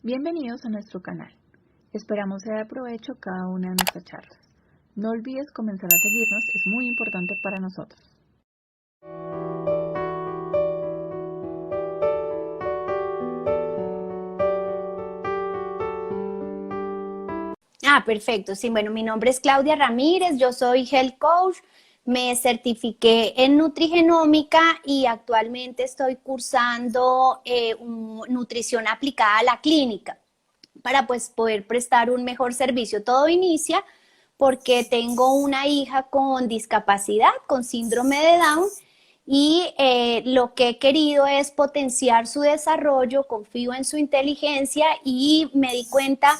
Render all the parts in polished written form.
Bienvenidos a nuestro canal. Esperamos sea de provecho cada una de nuestras charlas. No olvides comenzar a seguirnos, es muy importante para nosotros. Perfecto. Sí, bueno, mi nombre es Claudia Ramírez, yo soy Health Coach, me certifiqué en nutrigenómica y actualmente estoy cursando nutrición aplicada a la clínica para pues poder prestar un mejor servicio. Todo inicia porque tengo una hija con discapacidad, con síndrome de Down, y lo que he querido es potenciar su desarrollo, confío en su inteligencia y me di cuenta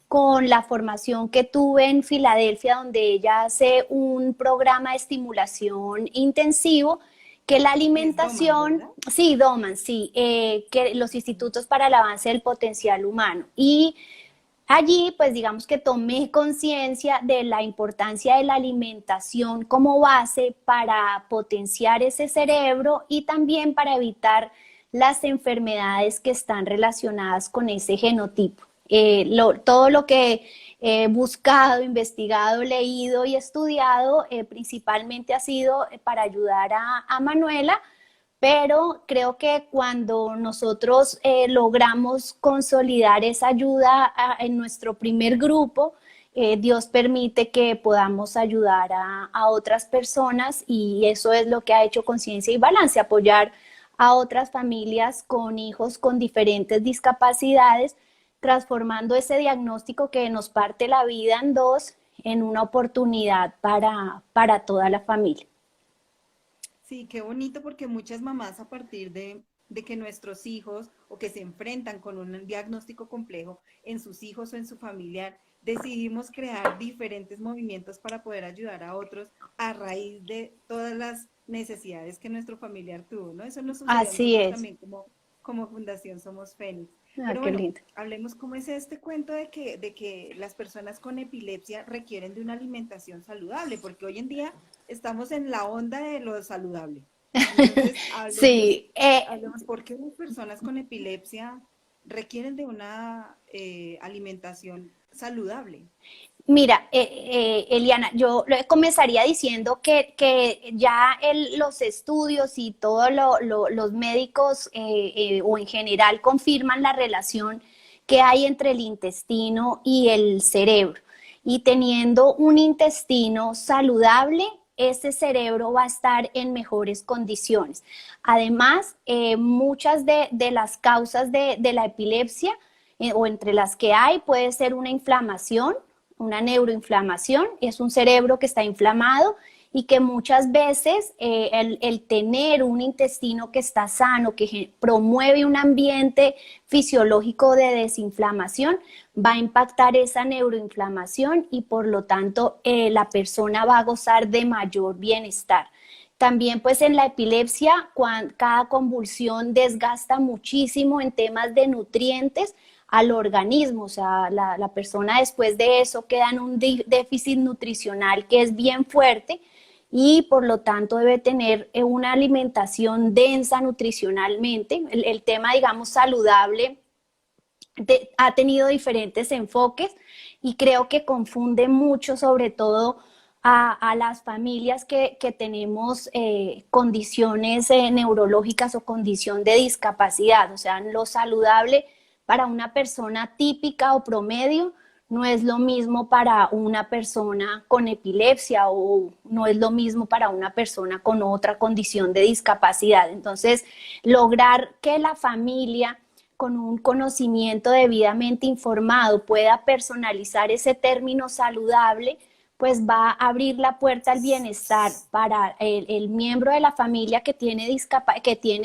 con la formación que tuve en Filadelfia, donde ella hace un programa de estimulación intensivo, que la alimentación, Doman, sí, DOMAN, sí, que los Institutos para el Avance del Potencial Humano. Y allí, pues digamos que tomé conciencia de la importancia de la alimentación como base para potenciar ese cerebro y también para evitar las enfermedades que están relacionadas con ese genotipo. Todo lo que he buscado, investigado, leído y estudiado principalmente ha sido para ayudar a Manuela, pero creo que cuando nosotros logramos consolidar esa ayuda en nuestro primer grupo, Dios permite que podamos ayudar a otras personas, y eso es lo que ha hecho Conciencia y Balance, apoyar a otras familias con hijos con diferentes discapacidades, transformando ese diagnóstico que nos parte la vida en dos en una oportunidad para toda la familia. Sí, qué bonito porque muchas mamás a partir de que nuestros hijos o que se enfrentan con un diagnóstico complejo en sus hijos o en su familiar, decidimos crear diferentes movimientos para poder ayudar a otros a raíz de todas las necesidades que nuestro familiar tuvo, ¿no? Eso nos sucedió a Así nosotros es. también como Fundación Somos Fénix. Pero Qué bueno, lindo. hablemos cómo es este cuento de que las personas con epilepsia requieren de una alimentación saludable, porque hoy en día estamos en la onda de lo saludable. Entonces, Sí, hablemos por qué las personas con epilepsia requieren de una alimentación saludable. mira, Eliana, yo comenzaría diciendo que ya los estudios y todos los médicos o en general confirman la relación que hay entre el intestino y el cerebro. Y teniendo un intestino saludable, ese cerebro va a estar en mejores condiciones. Además, muchas de las causas de la epilepsia, o entre las que hay, puede ser una inflamación, una neuroinflamación, es un cerebro que está inflamado y que muchas veces el tener un intestino que está sano, que promueve un ambiente fisiológico de desinflamación, va a impactar esa neuroinflamación y por lo tanto la persona va a gozar de mayor bienestar. También pues en la epilepsia, cada convulsión desgasta muchísimo en temas de nutrientes al organismo, o sea, la persona después de eso queda en un déficit nutricional que es bien fuerte y por lo tanto debe tener una alimentación densa nutricionalmente. El tema, digamos, saludable ha tenido diferentes enfoques y creo que confunde mucho, sobre todo a las familias que tenemos condiciones neurológicas o condición de discapacidad. O sea, lo saludable para una persona típica o promedio no es lo mismo para una persona con epilepsia o no es lo mismo para una persona con otra condición de discapacidad. Entonces, lograr que la familia con un conocimiento debidamente informado pueda personalizar ese término saludable, pues va a abrir la puerta al bienestar para el miembro de la familia que tiene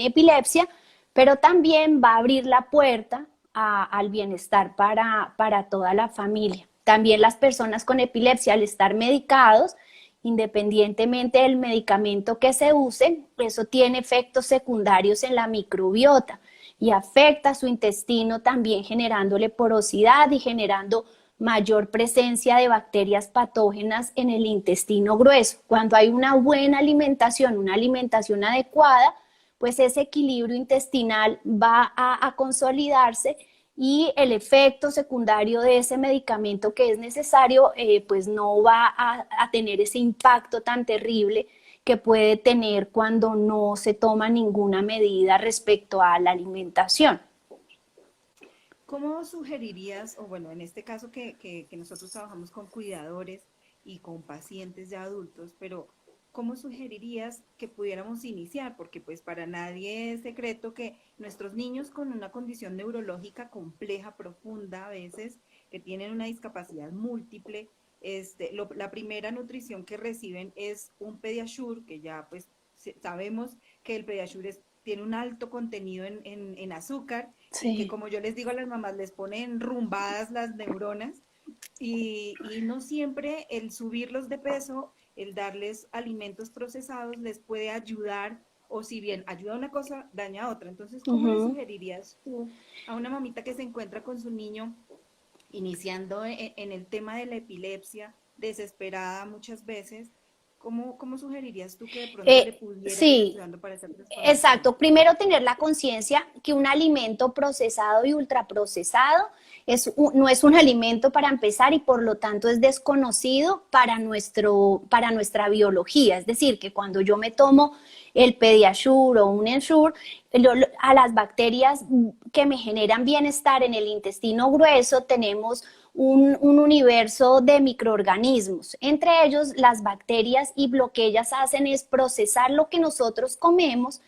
epilepsia, pero también va a abrir la puerta al bienestar para toda la familia. También las personas con epilepsia, al estar medicados, independientemente del medicamento que se use, eso tiene efectos secundarios en la microbiota y afecta su intestino también, generándole porosidad y generando mayor presencia de bacterias patógenas en el intestino grueso. Cuando hay una buena alimentación, una alimentación adecuada, pues ese equilibrio intestinal va a consolidarse y el efecto secundario de ese medicamento que es necesario, pues no va a tener ese impacto tan terrible que puede tener cuando no se toma ninguna medida respecto a la alimentación. ¿Cómo sugerirías, o bueno, en este caso que nosotros trabajamos con cuidadores y con pacientes ya adultos, pero cómo sugerirías que pudiéramos iniciar? Porque pues para nadie es secreto que nuestros niños con una condición neurológica compleja, profunda a veces, que tienen una discapacidad múltiple, la primera nutrición que reciben es un Pediasure, que ya pues sabemos que el Pediasure tiene un alto contenido en azúcar, y que, Sí. como yo les digo a las mamás, les ponen rumbadas las neuronas, y no siempre el subirlos de peso, el darles alimentos procesados les puede ayudar, o si bien ayuda a una cosa, daña a otra. Entonces, ¿cómo le sugerirías tú a una mamita que se encuentra con su niño iniciando en el tema de la epilepsia, desesperada muchas veces? ¿Cómo sugerirías tú que de pronto le pudiera ir Sí, ayudando para esa transformación? exacto. Primero tener la conciencia que un alimento procesado y ultraprocesado no es un alimento para empezar, y por lo tanto es desconocido para nuestra biología. Es decir, que cuando yo me tomo el Pediasure o un Ensure, a las bacterias que me generan bienestar en el intestino grueso tenemos un universo de microorganismos, entre ellos las bacterias, y lo que ellas hacen es procesar lo que nosotros comemos,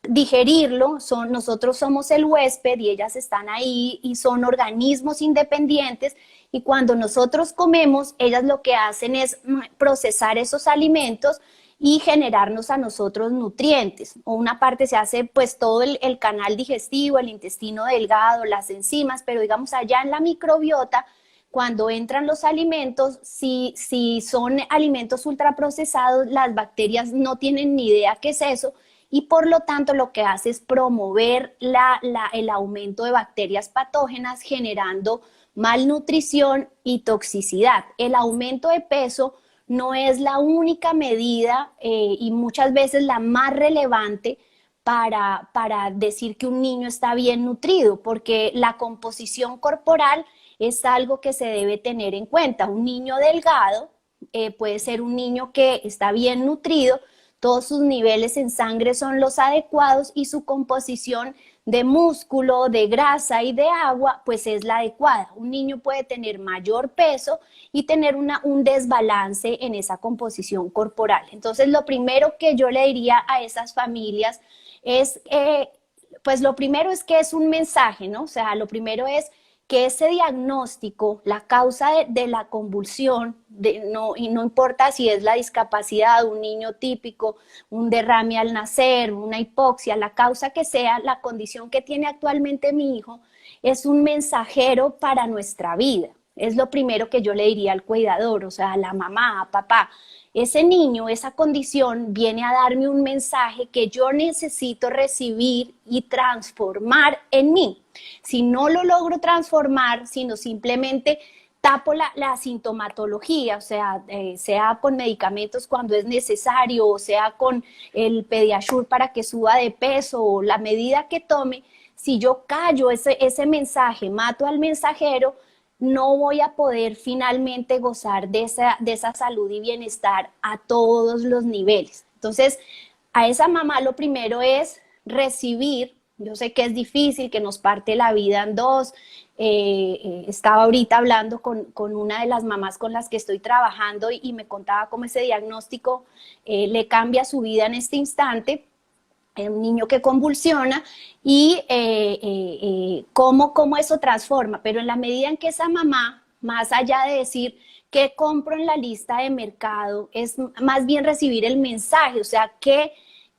digerirlo. Nosotros somos el huésped y ellas están ahí y son organismos independientes, y cuando nosotros comemos, ellas lo que hacen es procesar esos alimentos y generarnos a nosotros nutrientes. O una parte se hace pues todo el canal digestivo, el intestino delgado, las enzimas, pero digamos allá en la microbiota, cuando entran los alimentos, si son alimentos ultraprocesados, las bacterias no tienen ni idea qué es eso, y por lo tanto lo que hace es promover el aumento de bacterias patógenas, generando malnutrición y toxicidad. El aumento de peso no es la única medida, y muchas veces la más relevante para decir que un niño está bien nutrido, porque la composición corporal es algo que se debe tener en cuenta. Un niño delgado puede ser un niño que está bien nutrido, todos sus niveles en sangre son los adecuados y su composición de músculo, de grasa y de agua pues es la adecuada. Un niño puede tener mayor peso y tener un desbalance en esa composición corporal. Entonces, lo primero que yo le diría a esas familias es, pues lo primero es que es un mensaje, ¿no? O sea, lo primero es que ese diagnóstico, la causa de la convulsión, y no importa si es la discapacidad, un niño típico, un derrame al nacer, una hipoxia, la causa que sea, la condición que tiene actualmente mi hijo, es un mensajero para nuestra vida. Es lo primero que yo le diría al cuidador, o sea, a la mamá, a papá. Ese niño, esa condición viene a darme un mensaje que yo necesito recibir y transformar en mí. Si no lo logro transformar, sino simplemente tapo la sintomatología, o sea, sea con medicamentos cuando es necesario, o sea con el Pediasure para que suba de peso, o la medida que tome, si yo callo ese mensaje, mato al mensajero, no voy a poder finalmente gozar de esa salud y bienestar a todos los niveles. Entonces, a esa mamá lo primero es recibir. Yo sé que es difícil, que nos parte la vida en dos. Estaba ahorita hablando con una de las mamás con las que estoy trabajando, y me contaba cómo ese diagnóstico le cambia su vida en este instante. Un niño que convulsiona, y cómo eso transforma. Pero en la medida en que esa mamá, más allá de decir qué compro en la lista de mercado, es más bien recibir el mensaje, o sea, qué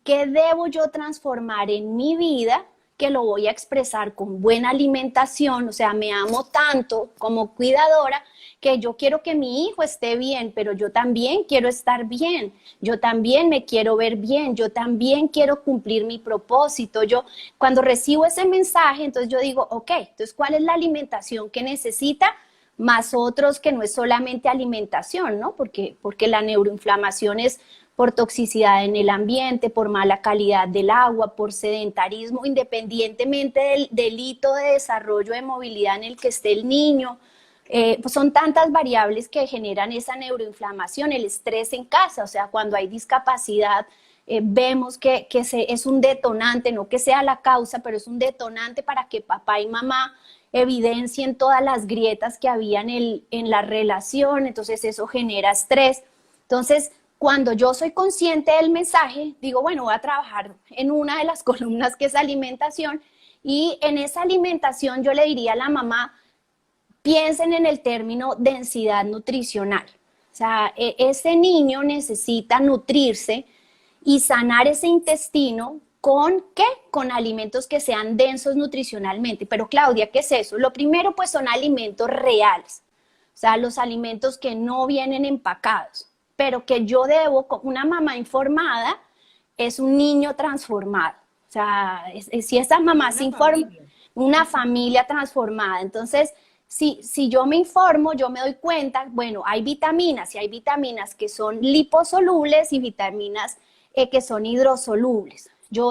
debo yo transformar en mi vida, que lo voy a expresar con buena alimentación. O sea, me amo tanto como cuidadora que yo quiero que mi hijo esté bien, pero yo también quiero estar bien, yo también me quiero ver bien, yo también quiero cumplir mi propósito. Yo, cuando recibo ese mensaje, entonces yo digo, ok, entonces, ¿cuál es la alimentación que necesita? Más otros, que no es solamente alimentación, ¿no? Porque la neuroinflamación es por toxicidad en el ambiente, por mala calidad del agua, por sedentarismo, independientemente del delito de desarrollo de movilidad en el que esté el niño. Pues son tantas variables que generan esa neuroinflamación, el estrés en casa, o sea, cuando hay discapacidad, vemos que es un detonante, no que sea la causa, pero es un detonante para que papá y mamá evidencien todas las grietas que había en la relación, entonces eso genera estrés. Entonces, cuando yo soy consciente del mensaje, digo, bueno, voy a trabajar en una de las columnas que es alimentación, y en esa alimentación yo le diría a la mamá, piensen en el término densidad nutricional. O sea, ese niño necesita nutrirse y sanar ese intestino ¿con qué? Con alimentos que sean densos nutricionalmente. Pero Claudia, ¿qué es eso? Lo primero pues son alimentos reales, o sea, los alimentos que no vienen empacados, pero que yo debo, una mamá informada es un niño transformado. O sea, si esa mamá se informa, una familia transformada. Entonces, si yo me informo, yo me doy cuenta, bueno, hay vitaminas, y hay vitaminas que son liposolubles y vitaminas que son hidrosolubles.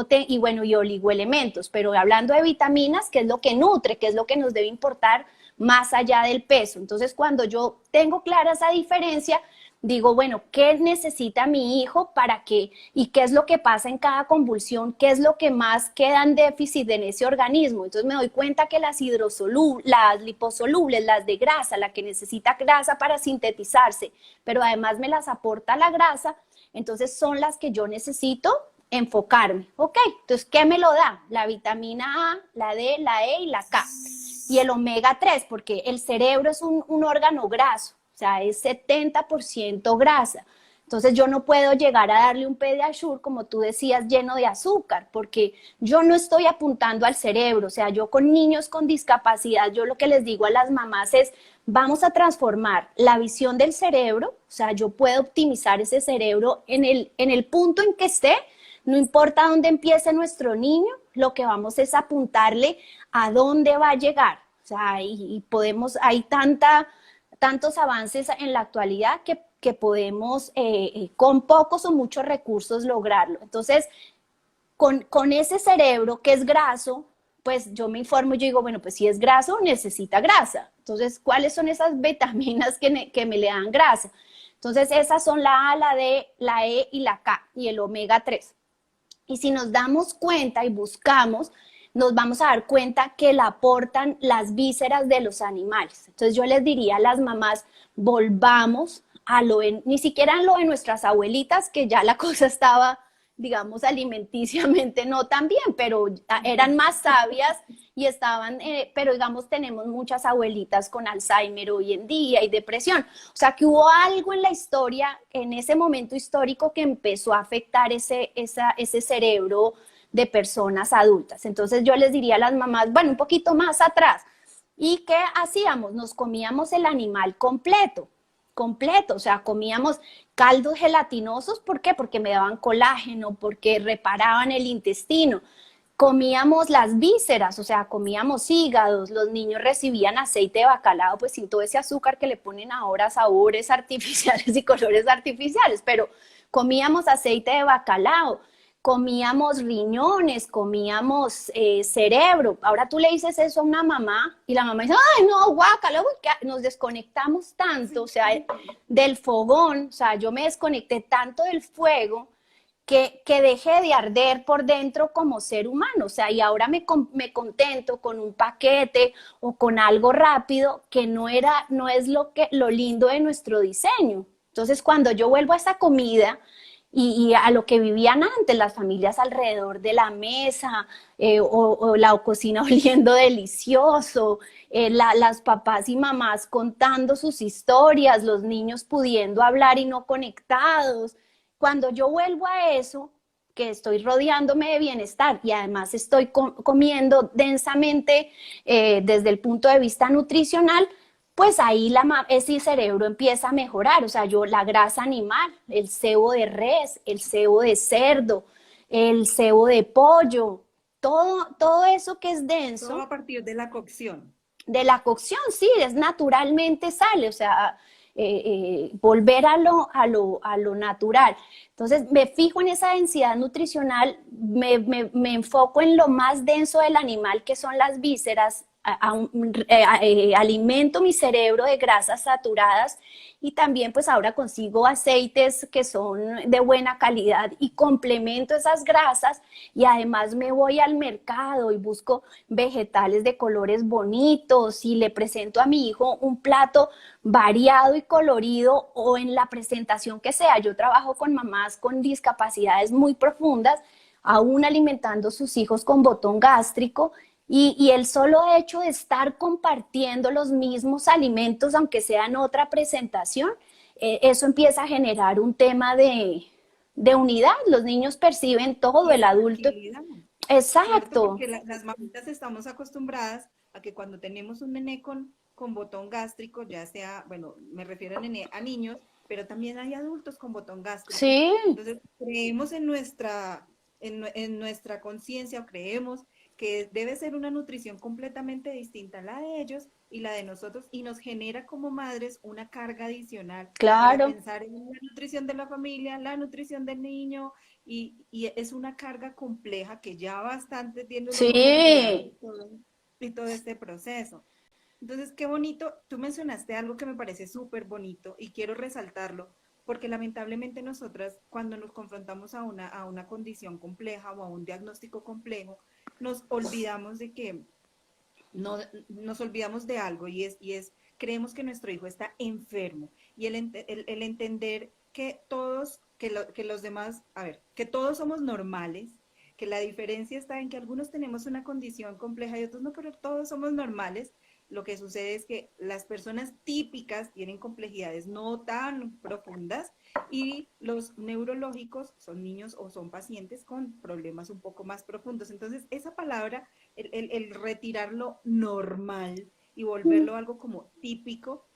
Y bueno, y oligoelementos, pero hablando de vitaminas, ¿qué es lo que nutre? ¿Qué es lo que nos debe importar más allá del peso? Entonces, cuando yo tengo clara esa diferencia, digo, bueno, ¿qué necesita mi hijo para qué? ¿Y qué es lo que pasa en cada convulsión? ¿Qué es lo que más queda en déficit en ese organismo? Entonces me doy cuenta que las liposolubles, las de grasa, la que necesita grasa para sintetizarse, pero además me las aporta la grasa, entonces son las que yo necesito enfocarme. Ok, entonces, ¿qué me lo da? La vitamina A, la D, la E y la K. Y el omega 3, porque el cerebro es un órgano graso. O sea, es 70% grasa. Entonces yo no puedo llegar a darle un Pediasure, como tú decías, lleno de azúcar, porque yo no estoy apuntando al cerebro. O sea, yo con niños con discapacidad, yo lo que les digo a las mamás es, vamos a transformar la visión del cerebro. O sea, yo puedo optimizar ese cerebro en el punto en que esté, no importa dónde empiece nuestro niño, lo que vamos es apuntarle a dónde va a llegar. O sea, y podemos, hay tantos avances en la actualidad que podemos con pocos o muchos recursos lograrlo. Entonces, con ese cerebro que es graso, pues yo me informo y yo digo, bueno, pues si es graso, necesita grasa. Entonces, ¿cuáles son esas vitaminas que me le dan grasa? Entonces, esas son la A, la D, la E y la K, y el omega 3. Y si nos damos cuenta y buscamos, nos vamos a dar cuenta que la aportan las vísceras de los animales. Entonces yo les diría a las mamás, volvamos a ni siquiera a lo de nuestras abuelitas, que ya la cosa estaba, digamos, alimenticiamente no tan bien, pero eran más sabias y estaban, pero digamos, tenemos muchas abuelitas con Alzheimer hoy en día y depresión. O sea, que hubo algo en la historia, en ese momento histórico, que empezó a afectar ese cerebro de personas adultas. Entonces yo les diría a las mamás, bueno, un poquito más atrás. ¿Y qué hacíamos? Nos comíamos el animal completo, o sea, comíamos caldos gelatinosos. ¿Por qué? Porque me daban colágeno, porque reparaban el intestino. Comíamos las vísceras, o sea, comíamos hígados, los niños recibían aceite de bacalao, pues sin todo ese azúcar que le ponen ahora, sabores artificiales y colores artificiales, pero comíamos aceite de bacalao, comíamos riñones, comíamos cerebro. Ahora tú le dices eso a una mamá y la mamá dice, ay, no, guácala, nos desconectamos tanto, o sea, del fogón, o sea, yo me desconecté tanto del fuego que dejé de arder por dentro como ser humano, o sea, y ahora me contento con un paquete o con algo rápido que no es lo lindo de nuestro diseño. Entonces, cuando yo vuelvo a esa comida y a lo que vivían antes, las familias alrededor de la mesa, o la cocina oliendo delicioso, las papás y mamás contando sus historias, los niños pudiendo hablar y no conectados. Cuando yo vuelvo a eso, que estoy rodeándome de bienestar y además estoy comiendo densamente desde el punto de vista nutricional, pues ahí ese cerebro empieza a mejorar. O sea, la grasa animal, el sebo de res, el sebo de cerdo, el sebo de pollo, todo eso que es denso. Todo a partir de la cocción. De la cocción, sí, naturalmente sale. O sea, volver a lo natural. Entonces me fijo en esa densidad nutricional, me enfoco en lo más denso del animal, que son las vísceras, alimento mi cerebro de grasas saturadas y también pues ahora consigo aceites que son de buena calidad y complemento esas grasas y además me voy al mercado y busco vegetales de colores bonitos y le presento a mi hijo un plato variado y colorido o en la presentación que sea. Yo trabajo con mamás con discapacidades muy profundas, aún alimentando a sus hijos con botón gástrico. Y el solo hecho de estar compartiendo los mismos alimentos, aunque sea en otra presentación, eso empieza a generar un tema de unidad. Los niños perciben todo, el adulto. ¿Cierto? Exacto. Porque las mamitas estamos acostumbradas a que cuando tenemos un nené con botón gástrico, ya sea, bueno, me refiero a niños, pero también hay adultos con botón gástrico. Sí. Entonces, creemos en nuestra conciencia o creemos que debe ser una nutrición completamente distinta a la de ellos y la de nosotros, y nos genera como madres una carga adicional para Claro. pensar en la nutrición de la familia, la nutrición del niño, y es una carga compleja que ya bastante tiene uno como criado Sí. y todo este proceso. Entonces, qué bonito, tú mencionaste algo que me parece súper bonito y quiero resaltarlo, porque lamentablemente nosotras cuando nos confrontamos a una condición compleja o a un diagnóstico complejo, nos olvidamos de que, no, nos olvidamos de algo creemos que nuestro hijo está enfermo y el entender que que los demás, a ver, que todos somos normales, que la diferencia está en que algunos tenemos una condición compleja y otros no, pero todos somos normales. Lo que sucede es que las personas típicas tienen complejidades no tan profundas y los neurológicos son niños o son pacientes con problemas un poco más profundos. Entonces, esa palabra, el retirarlo normal y volverlo algo como típico,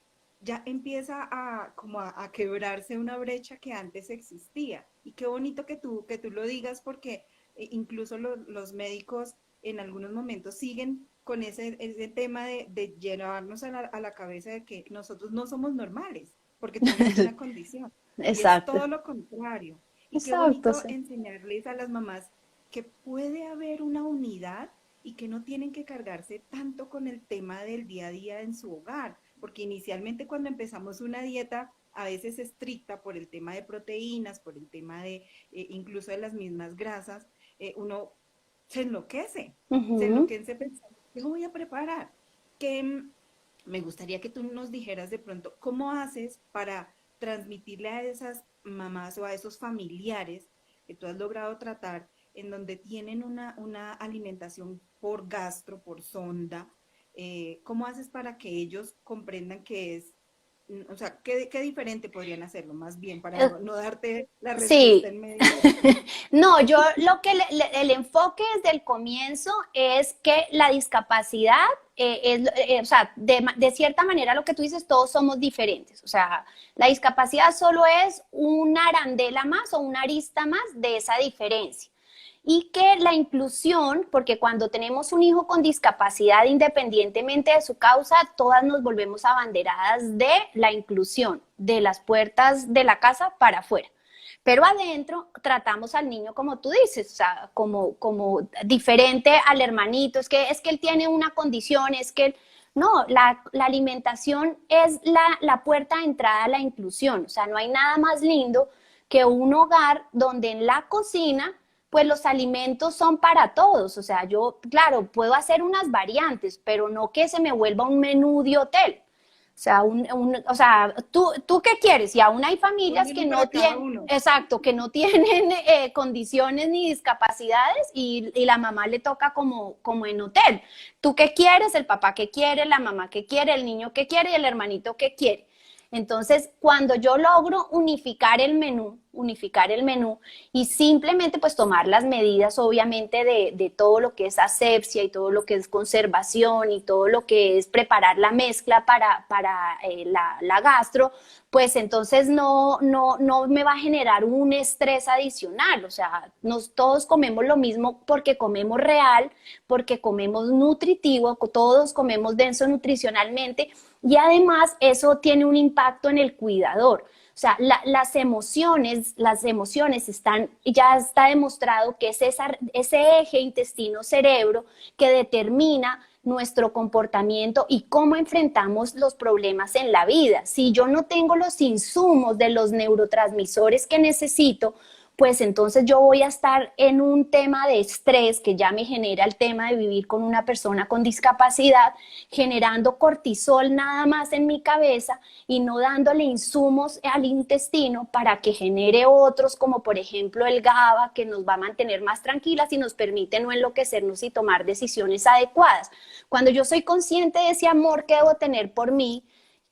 ya empieza a quebrarse una brecha que antes existía. Y qué bonito que tú lo digas porque incluso los médicos en algunos momentos siguen con ese tema de llevarnos a la cabeza de que nosotros no somos normales porque tenemos una condición. Y es Exacto. todo lo contrario. Y qué Exacto, bonito sí. enseñarles a las mamás que puede haber una unidad y que no tienen que cargarse tanto con el tema del día a día en su hogar, porque inicialmente cuando empezamos una dieta a veces estricta por el tema de proteínas, por el tema de incluso de las mismas grasas, uno se Ujú. enloquece pensando, ¿qué voy a preparar? Que me gustaría que tú nos dijeras de pronto, ¿cómo haces para transmitirle a esas mamás o a esos familiares que tú has logrado tratar en donde tienen una alimentación por gastro, por sonda? ¿Cómo haces para que ellos comprendan que es, o sea, qué diferente podrían hacerlo más bien para Eh, no darte la respuesta Sí. en medio? No, yo lo que el enfoque desde el comienzo es que la discapacidad o sea, de cierta manera lo que tú dices, todos somos diferentes. O sea, la discapacidad solo es una arandela más o una arista más de esa diferencia. Y que la inclusión, porque cuando tenemos un hijo con discapacidad, independientemente de su causa, todas nos volvemos abanderadas de la inclusión, de las puertas de la casa para afuera. Pero adentro tratamos al niño como tú dices, o sea, como diferente al hermanito, es que él tiene una condición, es que no, la alimentación es la puerta de entrada a la inclusión, o sea, no hay nada más lindo que un hogar donde en la cocina pues los alimentos son para todos, o sea, yo, claro, puedo hacer unas variantes, pero no que se me vuelva un menú de hotel. O sea, o sea, ¿tú qué quieres? Y aún hay Un familias que menú para no cada tienen, uno. exacto, que no tienen condiciones ni discapacidades y la mamá le toca como en hotel. ¿Tú qué quieres? El papá qué quiere, la mamá qué quiere, el niño qué quiere y el hermanito qué quiere. Entonces, cuando yo logro unificar el menú unificar el menú y simplemente pues tomar las medidas obviamente de todo lo que es asepsia y todo lo que es conservación y todo lo que es preparar la mezcla para la gastro, pues entonces no me va a generar un estrés adicional. O sea, todos comemos lo mismo porque comemos real, porque comemos nutritivo, todos comemos denso nutricionalmente y además eso tiene un impacto en el cuidador. O sea, las emociones están, ya está demostrado que es ese eje intestino-cerebro que determina nuestro comportamiento y cómo enfrentamos los problemas en la vida. Si yo no tengo los insumos de los neurotransmisores que necesito, pues entonces yo voy a estar en un tema de estrés que ya me genera el tema de vivir con una persona con discapacidad, generando cortisol nada más en mi cabeza y no dándole insumos al intestino para que genere otros, como por ejemplo el GABA, que nos va a mantener más tranquilas y nos permite no enloquecernos y tomar decisiones adecuadas. Cuando yo soy consciente de ese amor que debo tener por mí,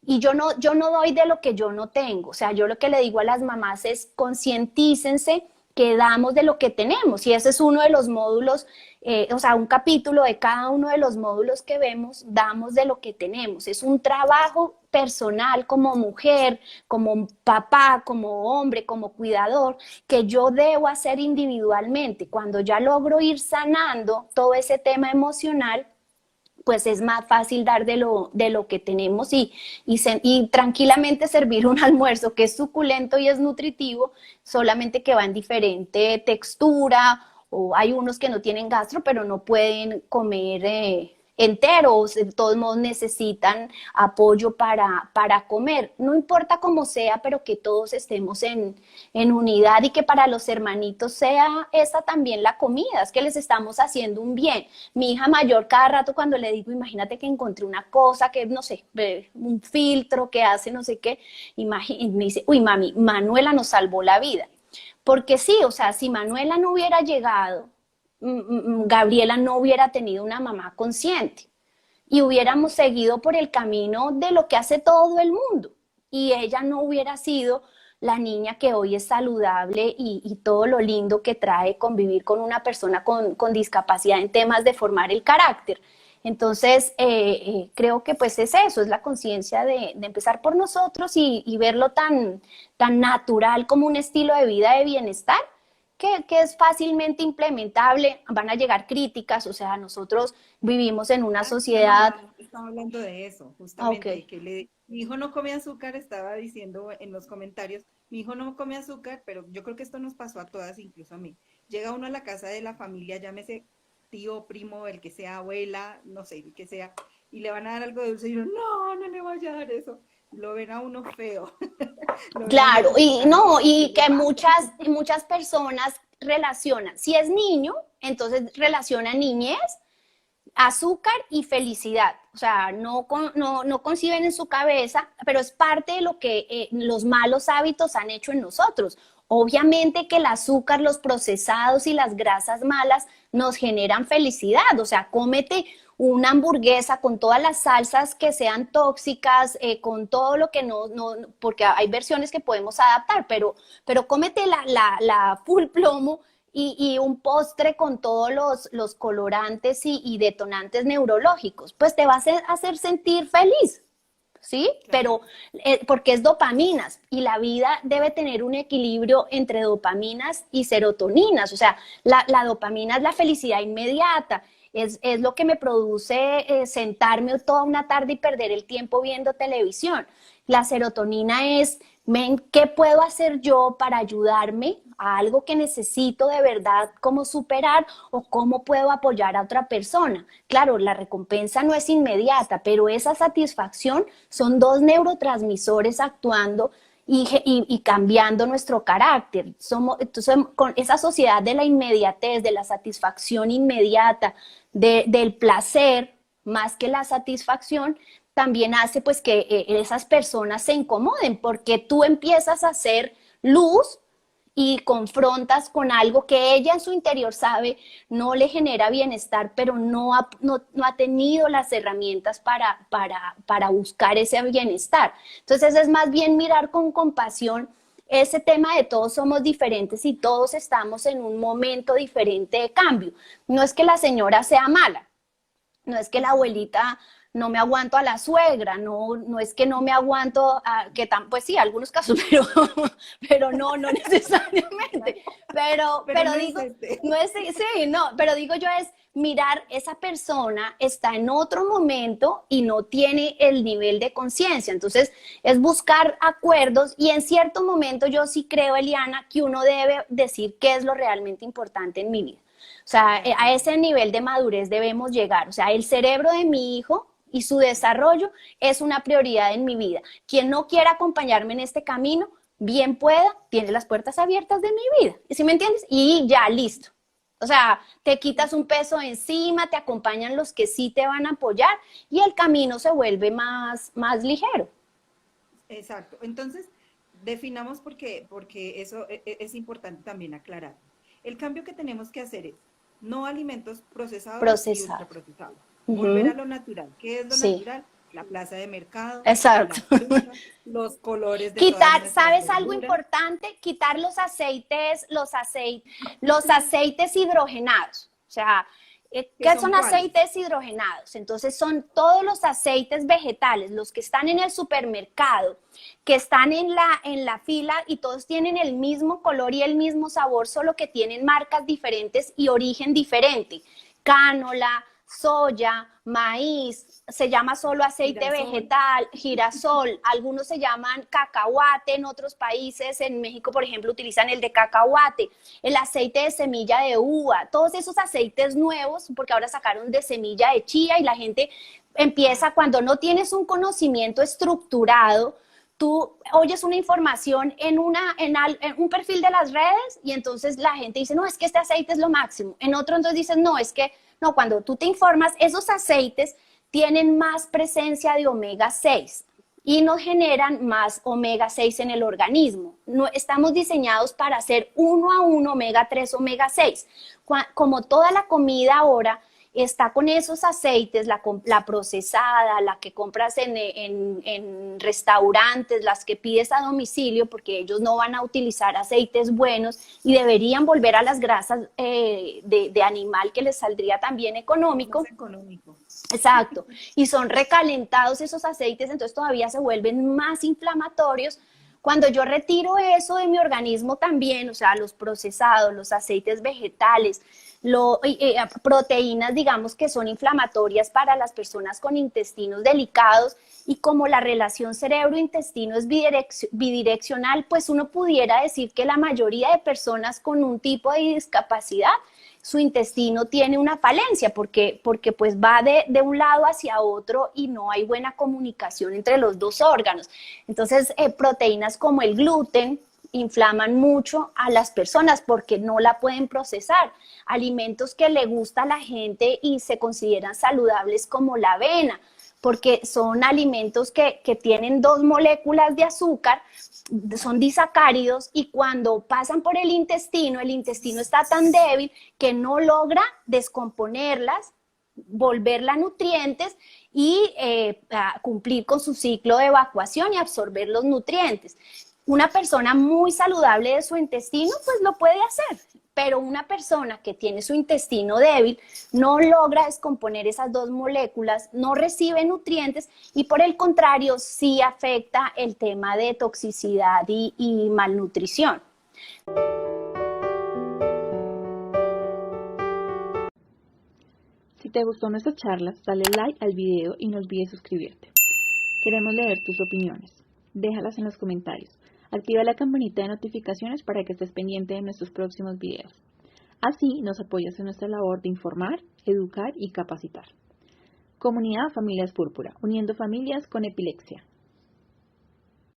y yo no doy de lo que yo no tengo. O sea, yo lo que le digo a las mamás es concientícense que damos de lo que tenemos. Y ese es uno de los módulos, o sea, un capítulo de cada uno de los módulos que vemos, damos de lo que tenemos. Es un trabajo personal como mujer, como papá, como hombre, como cuidador, que yo debo hacer individualmente. Cuando ya logro ir sanando todo ese tema emocional, pues es más fácil dar de lo que tenemos y tranquilamente servir un almuerzo que es suculento y es nutritivo, solamente que va en diferente textura, o hay unos que no tienen gastro, pero no pueden comer enteros, de todos modos necesitan apoyo para comer. No importa cómo sea, pero que todos estemos en unidad y que para los hermanitos sea esa también la comida, es que les estamos haciendo un bien. Mi hija mayor cada rato cuando le digo, imagínate que encontré una cosa que, no sé, un filtro que hace no sé qué, y me dice, uy mami, Manuela nos salvó la vida. Porque sí, o sea, si Manuela no hubiera llegado, Gabriela no hubiera tenido una mamá consciente y hubiéramos seguido por el camino de lo que hace todo el mundo y ella no hubiera sido la niña que hoy es saludable y todo lo lindo que trae convivir con una persona con discapacidad en temas de formar el carácter. Entonces, creo que pues es eso, es la conciencia de empezar por nosotros y verlo tan natural como un estilo de vida de bienestar, que es fácilmente implementable. Van a llegar críticas, o sea, nosotros vivimos en una sociedad... Estaba hablando de eso, justamente, Okay. que mi hijo no come azúcar, estaba diciendo en los comentarios, mi hijo no come azúcar, pero yo creo que esto nos pasó a todas, incluso a mí. Llega uno a la casa de la familia, llámese tío, primo, el que sea, abuela, no sé, el que sea, y le van a dar algo de dulce y uno, no le vaya a dar eso. Lo ven a uno feo. Claro, y que muchas personas relacionan, si es niño, entonces relaciona niñez, azúcar y felicidad. O sea, no conciben en su cabeza, pero es parte de lo que los malos hábitos han hecho en nosotros. Obviamente que el azúcar, los procesados y las grasas malas nos generan felicidad. O sea, cómete una hamburguesa con todas las salsas que sean tóxicas, con todo lo que porque hay versiones que podemos adaptar, pero cómete la full plomo y un postre con todos los colorantes y detonantes neurológicos, pues te va a hacer sentir feliz, ¿sí? Claro. Pero porque es dopaminas y la vida debe tener un equilibrio entre dopaminas y serotoninas. O sea, la dopamina es la felicidad inmediata, es lo que me produce sentarme toda una tarde y perder el tiempo viendo televisión. La serotonina es, ¿qué puedo hacer yo para ayudarme a algo que necesito de verdad, cómo superar o cómo puedo apoyar a otra persona? Claro, la recompensa no es inmediata, pero esa satisfacción son dos neurotransmisores actuando y cambiando nuestro carácter. Entonces, con esa sociedad de la inmediatez, de la satisfacción inmediata, del placer, más que la satisfacción, también hace pues que esas personas se incomoden, porque tú empiezas a hacer luz y confrontas con algo que ella en su interior sabe no le genera bienestar, pero no ha tenido las herramientas para buscar ese bienestar. Entonces es más bien mirar con compasión ese tema de todos somos diferentes y todos estamos en un momento diferente de cambio. No es que la señora sea mala, no es que la abuelita no me aguanto a la suegra, no es que no me aguanto a, pues sí, algunos casos, pero no necesariamente. Pero digo, no es, sí, no, pero digo yo es mirar, esa persona está en otro momento y no tiene el nivel de conciencia. Entonces, es buscar acuerdos y en cierto momento yo sí creo, Eliana, que uno debe decir qué es lo realmente importante en mi vida. O sea, a ese nivel de madurez debemos llegar. O sea, el cerebro de mi hijo y su desarrollo es una prioridad en mi vida. Quien no quiera acompañarme en este camino, bien pueda, tiene las puertas abiertas de mi vida. ¿Sí me entiendes? Y ya, listo. O sea, te quitas un peso encima, te acompañan los que sí te van a apoyar y el camino se vuelve más ligero. Exacto. Entonces, definamos porque eso es importante también aclarar. El cambio que tenemos que hacer es no alimentos procesados y ultraprocesados. Volver a lo natural. ¿Qué es lo natural? La plaza de mercado, exacto, la fruta, los colores de quitar, todas ¿sabes verduras? Algo importante? Quitar los aceites hidrogenados. O sea, ¿qué son aceites hidrogenados? Entonces son todos los aceites vegetales, los que están en el supermercado, que están en la fila y todos tienen el mismo color y el mismo sabor, solo que tienen marcas diferentes y origen diferente. Cánola, soya, maíz, se llama solo aceite vegetal, girasol, algunos se llaman cacahuate en otros países, en México por ejemplo utilizan el de cacahuate, el aceite de semilla de uva, todos esos aceites nuevos, porque ahora sacaron de semilla de chía y la gente empieza, cuando no tienes un conocimiento estructurado, tú oyes una información en un perfil de las redes y entonces la gente dice, no, es que este aceite es lo máximo, en otro entonces dices, no, es que no, cuando tú te informas, esos aceites tienen más presencia de omega 6 y nos generan más omega 6 en el organismo. No, estamos diseñados para hacer 1 a 1 omega 3, omega 6. Como toda la comida ahora está con esos aceites, la procesada, la que compras en restaurantes, las que pides a domicilio, porque ellos no van a utilizar aceites buenos y deberían volver a las grasas de animal, que les saldría también económico. Es económico. Exacto. Y son recalentados esos aceites, entonces todavía se vuelven más inflamatorios. Cuando yo retiro eso de mi organismo también, o sea, los procesados, los aceites vegetales, proteínas, digamos, que son inflamatorias para las personas con intestinos delicados, y como la relación cerebro-intestino es bidireccional, pues uno pudiera decir que la mayoría de personas con un tipo de discapacidad, su intestino tiene una falencia porque pues va de un lado hacia otro y no hay buena comunicación entre los dos órganos. Entonces, proteínas como el gluten inflaman mucho a las personas porque no la pueden procesar. Alimentos que le gusta a la gente y se consideran saludables como la avena, porque son alimentos que tienen 2 moléculas de azúcar, son disacáridos, y cuando pasan por el intestino está tan débil que no logra descomponerlas, volverlas nutrientes y cumplir con su ciclo de evacuación y absorber los nutrientes. Una persona muy saludable de su intestino, pues lo puede hacer, pero una persona que tiene su intestino débil no logra descomponer esas 2 moléculas, no recibe nutrientes y por el contrario sí afecta el tema de toxicidad y malnutrición. Si te gustó nuestra charla, dale like al video y no olvides suscribirte. Queremos leer tus opiniones. Déjalas en los comentarios. Activa la campanita de notificaciones para que estés pendiente de nuestros próximos videos. Así nos apoyas en nuestra labor de informar, educar y capacitar. Comunidad Familias Púrpura, uniendo familias con epilepsia.